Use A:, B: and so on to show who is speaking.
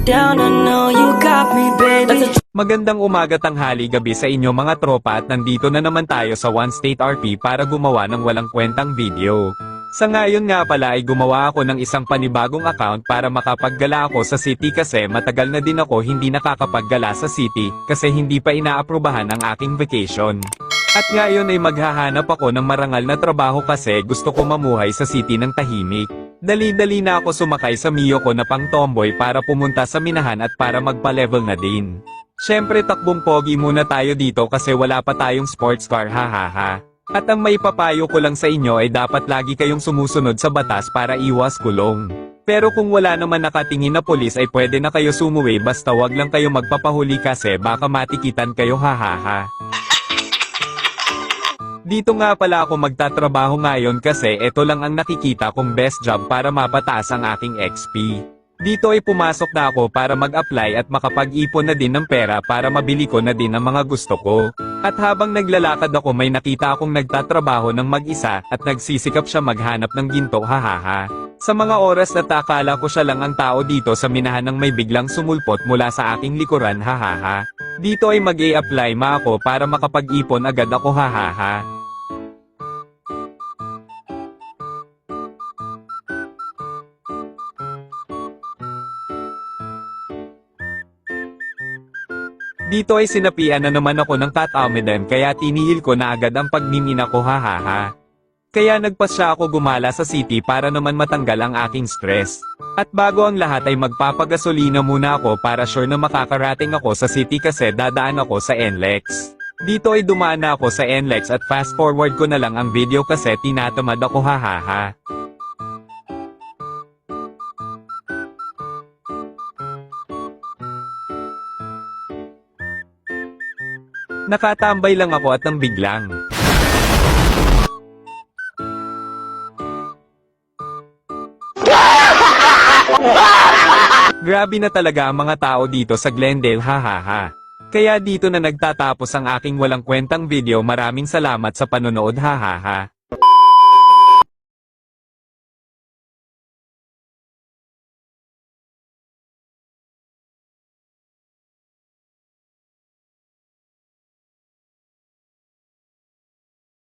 A: down, I know you got me, baby.
B: Magandang umaga, tanghali, gabi sa inyo mga tropa, at nandito na naman tayo sa One State RP para gumawa ng walang kwentang video. Sa ngayon nga pala ay gumawa ako ng isang panibagong account para makapaggala ako sa city kasi matagal na din ako hindi nakakapaggala sa city kasi hindi pa inaaprubahan ang aking vacation. At ngayon ay maghahanap ako ng marangal na trabaho kasi gusto ko mamuhay sa city ng tahimik. Dali-dali na ako sumakay sa Mio ko na pang tomboy para pumunta sa minahan at para magpa-level na din. Syempre takbong pogi muna tayo dito kasi wala pa tayong sports car, hahaha. At ang may papayo ko lang sa inyo ay dapat lagi kayong sumusunod sa batas para iwas kulong. Pero kung wala naman nakatingin na pulis ay pwede na kayo sumuwi basta wag lang kayo magpapahuli kasi baka matikitan kayo, hahaha. Dito nga pala ako magtatrabaho ngayon kasi ito lang ang nakikita kong best job para mapataas ang aking XP. Dito ay pumasok na ako para mag-apply at makapag-ipon na din ng pera para mabili ko na din ang mga gusto ko. At habang naglalakad ako may nakita akong nagtatrabaho ng mag-isa at nagsisikap siya maghanap ng ginto, hahaha. Sa mga oras na akala ko siya lang ang tao dito sa minahan nang may biglang sumulpot mula sa aking likuran, hahaha. Dito ay mag-i-apply ako para makapag-ipon agad ako, hahaha. Dito ay sinapian na naman ako ng cat-almeden kaya tinihil ko na agad ang pagmimina ko, hahaha. Kaya nagpasya ako gumala sa city para naman matanggal ang aking stress. At bago ang lahat ay magpapagasolina muna ako para sure na makakarating ako sa city kasi dadaan ako sa NLEX. Dito ay dumaan na ako sa NLEX at fast forward ko na lang ang video kasi tinatamad ako, hahaha. Nakatambay lang ako at nang biglang grabe na talaga ang mga tao dito sa Glendale, hahaha. Kaya dito na nagtatapos ang aking walang kwentang video. Maraming salamat sa panonood, hahaha.